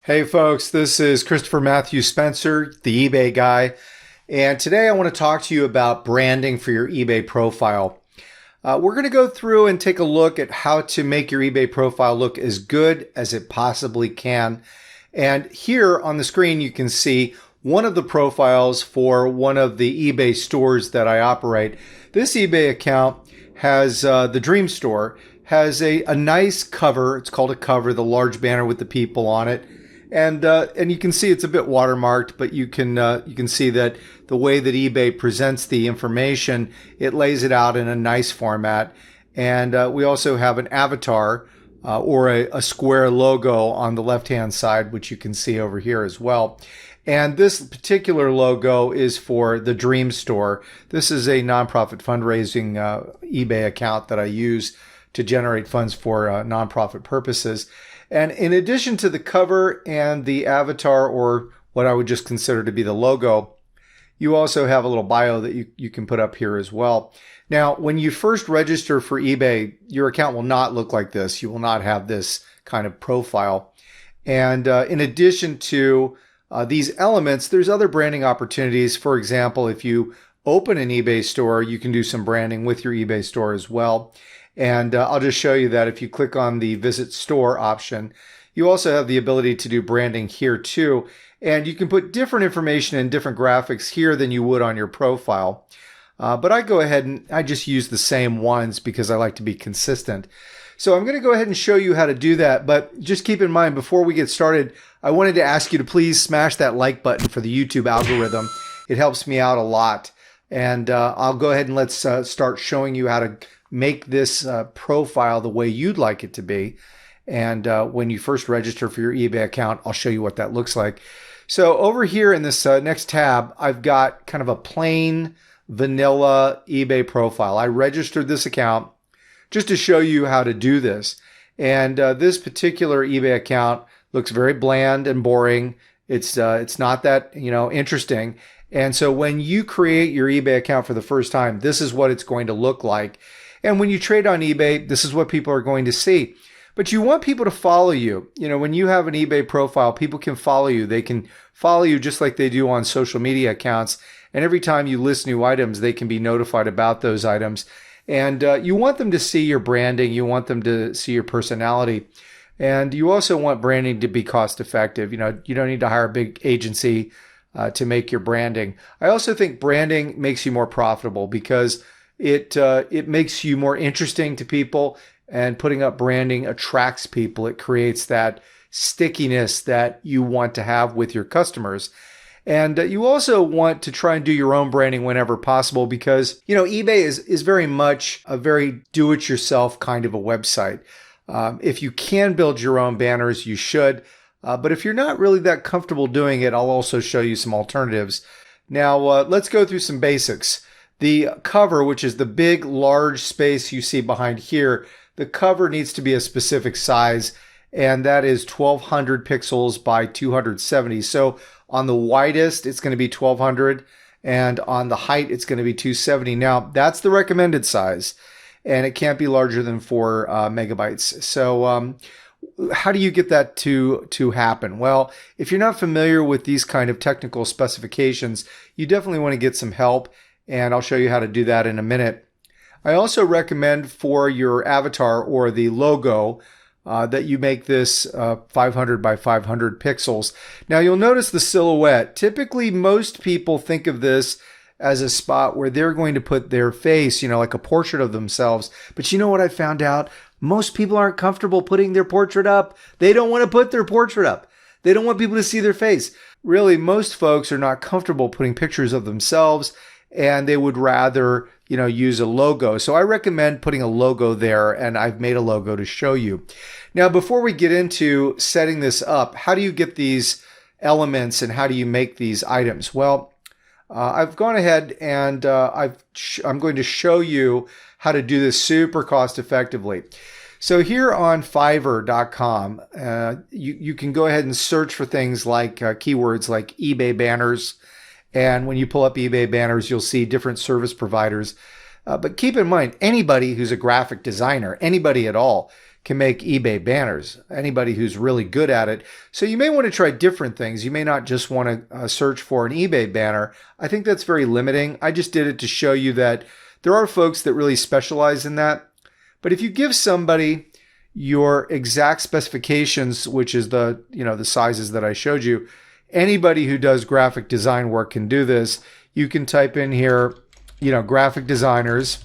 Hey folks, this is Christopher Matthew Spencer, the eBay guy, and today I want to talk to you about branding for your eBay profile. We're going to go through and take a look at how to make your eBay profile look as good as it possibly can. And here on the screen you can see one of the profiles for one of the eBay stores that I operate. This eBay account has the Dream Store, has a nice cover. It's called a cover, the large banner with the people on it. And you can see it's a bit watermarked, but you can see that the way that eBay presents the information, it lays it out in a nice format. And we also have an avatar or a square logo on the left-hand side, which you can see over here as well. And this particular logo is for the Dream Store. This is a nonprofit fundraising eBay account that I use to generate funds for nonprofit purposes. And in addition to the cover and the avatar, or what I would just consider to be the logo, you also have a little bio that you can put up here as well. Now, when you first register for eBay, your account will not look like this. You will not have this kind of profile. And in addition to these elements, there's other branding opportunities. For example, if you open an eBay store, you can do some branding with your eBay store as well. And I'll just show you that if you click on the Visit Store option, you also have the ability to do branding here too. And you can put different information and different graphics here than you would on your profile. But I go ahead and I just use the same ones because I like to be consistent. So I'm going to go ahead and show you how to do that. But just keep in mind, before we get started, I wanted to ask you to please smash that like button for the YouTube algorithm. It helps me out a lot. And I'll go ahead and let's start showing you how to make this profile the way you'd like it to be. And when you first register for your eBay account, I'll show you what that looks like. So over here in this next tab, I've got kind of a plain vanilla eBay profile. I registered this account just to show you how to do this. And this particular eBay account looks very bland and boring. It's not that, interesting. And so when you create your eBay account for the first time, this is what it's going to look like. And when you trade on eBay, this is what people are going to see. But you want people to follow you. When you have an eBay profile, people can follow you. They can follow you just like they do on social media accounts. And every time you list new items, they can be notified about those items. And you want them to see your branding. You want them to see your personality. And you also want branding to be cost effective. You don't need to hire a big agency to make your branding. I also think branding makes you more profitable because it makes you more interesting to people, and putting up branding attracts people. It creates that stickiness that you want to have with your customers. And you also want to try and do your own branding whenever possible because, eBay is very much a very do-it-yourself kind of a website. If you can build your own banners, you should. But if you're not really that comfortable doing it, I'll also show you some alternatives. Now, let's go through some basics. The cover, which is the big, large space you see behind here, the cover needs to be a specific size, and that is 1200 pixels by 270. So on the widest, it's going to be 1200, and on the height, it's going to be 270. Now, that's the recommended size, and it can't be larger than 4 megabytes. So how do you get that to happen? Well, if you're not familiar with these kind of technical specifications, you definitely want to get some help. And I'll show you how to do that in a minute. I also recommend for your avatar or the logo that you make this 500 by 500 pixels. Now you'll notice the silhouette. Typically, most people think of this as a spot where they're going to put their face, like a portrait of themselves. But you know what I found out? Most people aren't comfortable putting their portrait up. They don't want to put their portrait up. They don't want people to see their face. Really, most folks are not comfortable putting pictures of themselves, and they would rather, use a logo. So I recommend putting a logo there, and I've made a logo to show you. Now, before we get into setting this up, how do you get these elements and how do you make these items? Well, I've gone ahead and I'm going to show you how to do this super cost effectively. So here on Fiverr.com, you can go ahead and search for things like keywords like eBay banners. And when you pull up eBay banners, you'll see different service providers. But keep in mind, anybody who's a graphic designer, anybody at all, can make eBay banners. Anybody who's really good at it. So you may want to try different things. You may not just want to search for an eBay banner. I think that's very limiting. I just did it to show you that there are folks that really specialize in that. But if you give somebody your exact specifications, which is the sizes that I showed you, anybody who does graphic design work can do this. You can type in here, graphic designers,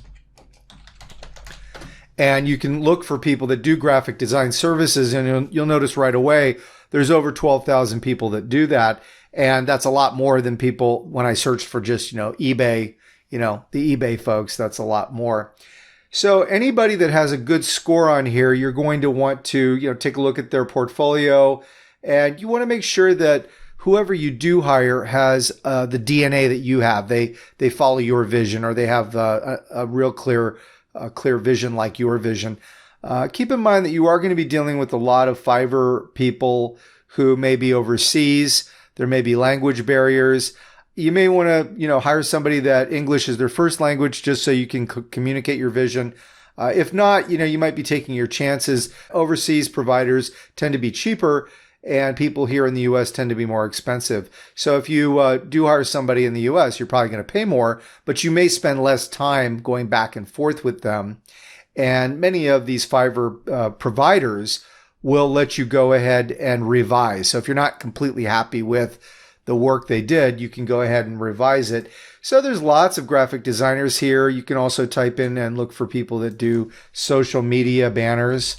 and you can look for people that do graphic design services, and you'll notice right away there's over 12,000 people that do that, and that's a lot more than people when I searched for just eBay, the eBay folks. That's a lot more. So anybody that has a good score on here, you're going to want to take a look at their portfolio, and you want to make sure that whoever you do hire has the DNA that you have. They follow your vision, or they have a real clear vision like your vision. Keep in mind that you are going to be dealing with a lot of Fiverr people who may be overseas. There may be language barriers. You may want to, hire somebody that English is their first language, just so you can communicate your vision. If not, you might be taking your chances. Overseas providers tend to be cheaper, and people here in the U.S. tend to be more expensive. So if you do hire somebody in the U.S., you're probably going to pay more, but you may spend less time going back and forth with them. And many of these Fiverr providers will let you go ahead and revise. So if you're not completely happy with the work they did, you can go ahead and revise it. So there's lots of graphic designers here. You can also type in and look for people that do social media banners.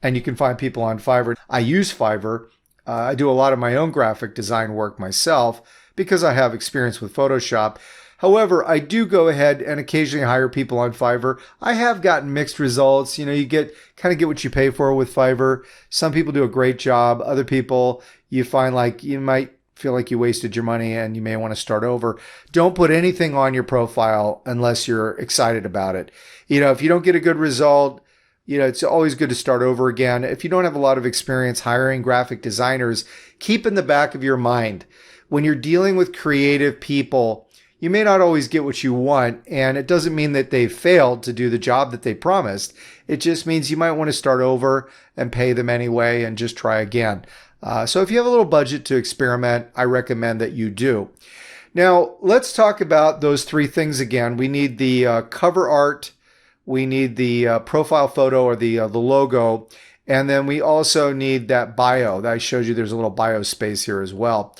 And you can find people on Fiverr. I use Fiverr. I do a lot of my own graphic design work myself because I have experience with Photoshop. However, I do go ahead and occasionally hire people on Fiverr. I have gotten mixed results. You get what you pay for with Fiverr. Some people do a great job. Other people, you find like you might feel like you wasted your money and you may want to start over. Don't put anything on your profile unless you're excited about it. If you don't get a good result, it's always good to start over again. If you don't have a lot of experience hiring graphic designers, keep in the back of your mind, when you're dealing with creative people, you may not always get what you want, and it doesn't mean that they failed to do the job that they promised. It just means you might want to start over and pay them anyway and just try again. So if you have a little budget to experiment, I recommend that you do. Now, let's talk about those three things again. We need the cover art, we need the profile photo or the logo, and then we also need that bio that I showed you. There's a little bio space here as well.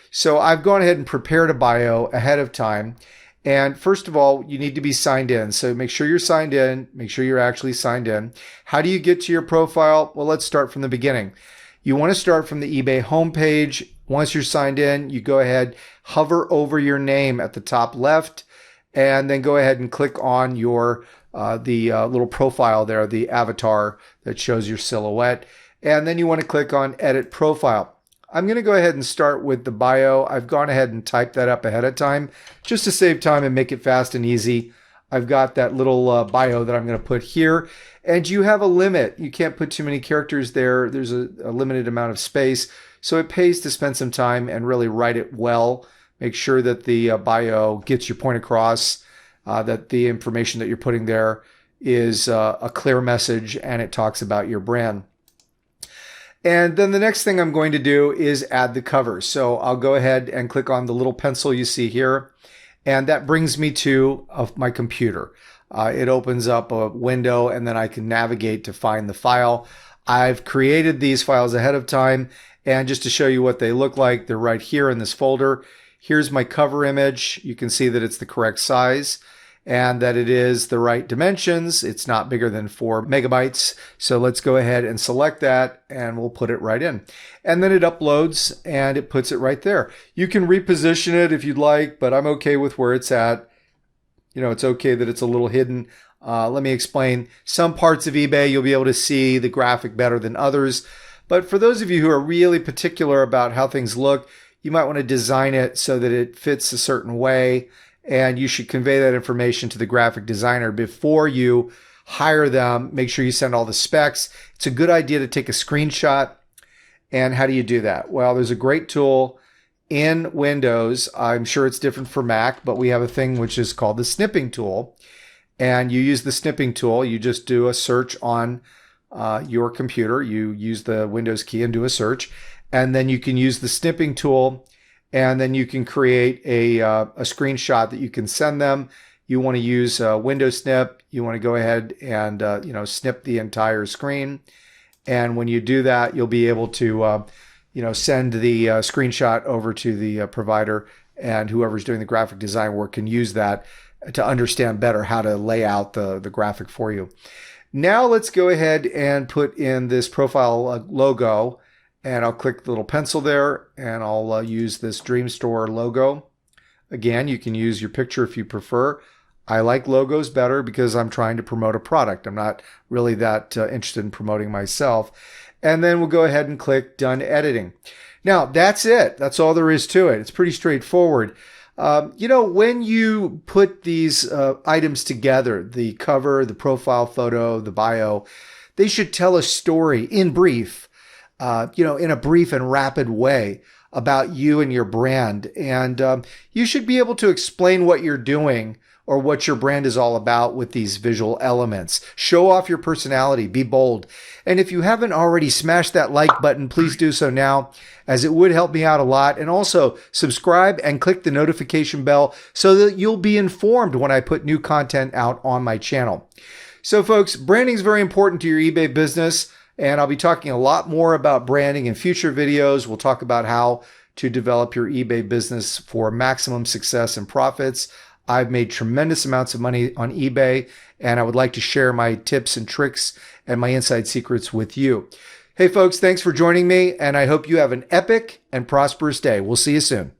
So I've gone ahead and prepared a bio ahead of time. And first of all, you need to be signed in. So make sure you're signed in. Make sure you're actually signed in. How do you get to your profile? Well, let's start from the beginning. You want to start from the eBay homepage. Once you're signed in, you go ahead, hover over your name at the top left, and then go ahead and click on your little profile there, the avatar that shows your silhouette. And then you want to click on Edit Profile. I'm going to go ahead and start with the bio. I've gone ahead and typed that up ahead of time just to save time and make it fast and easy. I've got that little bio that I'm going to put here. And you have a limit. You can't put too many characters there. There's a limited amount of space. So it pays to spend some time and really write it well. Make sure that the bio gets your point across, that the information that you're putting there is a clear message and it talks about your brand. And then the next thing I'm going to do is add the cover. So I'll go ahead and click on the little pencil you see here. And that brings me to my computer. It opens up a window and then I can navigate to find the file. I've created these files ahead of time. And just to show you what they look like, they're right here in this folder. Here's my cover image. You can see that it's the correct size and that it is the right dimensions. It's not bigger than 4 megabytes. So let's go ahead and select that and we'll put it right in. And then it uploads and it puts it right there. You can reposition it if you'd like, but I'm okay with where it's at. It's okay that it's a little hidden. Let me explain. Some parts of eBay, you'll be able to see the graphic better than others. But for those of you who are really particular about how things look, you might want to design it so that it fits a certain way. And you should convey that information to the graphic designer before you hire them. Make sure you send all the specs. It's a good idea to take a screenshot. And how do you do that? Well, there's a great tool in Windows. I'm sure it's different for Mac, but we have a thing which is called the snipping tool. and you use the snipping tool. You just do a search on your computer. You use the Windows key and do a search, and then you can use the snipping tool, and then you can create a screenshot that you can send them. You want to use window snip. You want to go ahead and snip the entire screen, and when you do that, you'll be able to send the screenshot over to the provider, and whoever's doing the graphic design work can use that to understand better how to lay out the graphic for you. Now let's go ahead and put in this profile logo, and I'll click the little pencil there, and I'll use this Dream Store logo. Again, you can use your picture if you prefer. I like logos better because I'm trying to promote a product. I'm not really that interested in promoting myself. And then we'll go ahead and click Done Editing. Now, that's it. That's all there is to it. It's pretty straightforward. When you put these items together, the cover, the profile photo, the bio, they should tell a story in brief, in a brief and rapid way about you and your brand. And you should be able to explain what you're doing or what your brand is all about with these visual elements. Show off your personality, be bold. And if you haven't already smashed that like button, please do so now, as it would help me out a lot. And also subscribe and click the notification bell so that you'll be informed when I put new content out on my channel. So folks, branding is very important to your eBay business, and I'll be talking a lot more about branding in future videos. We'll talk about how to develop your eBay business for maximum success and profits. I've made tremendous amounts of money on eBay, and I would like to share my tips and tricks and my inside secrets with you. Hey folks, thanks for joining me, and I hope you have an epic and prosperous day. We'll see you soon.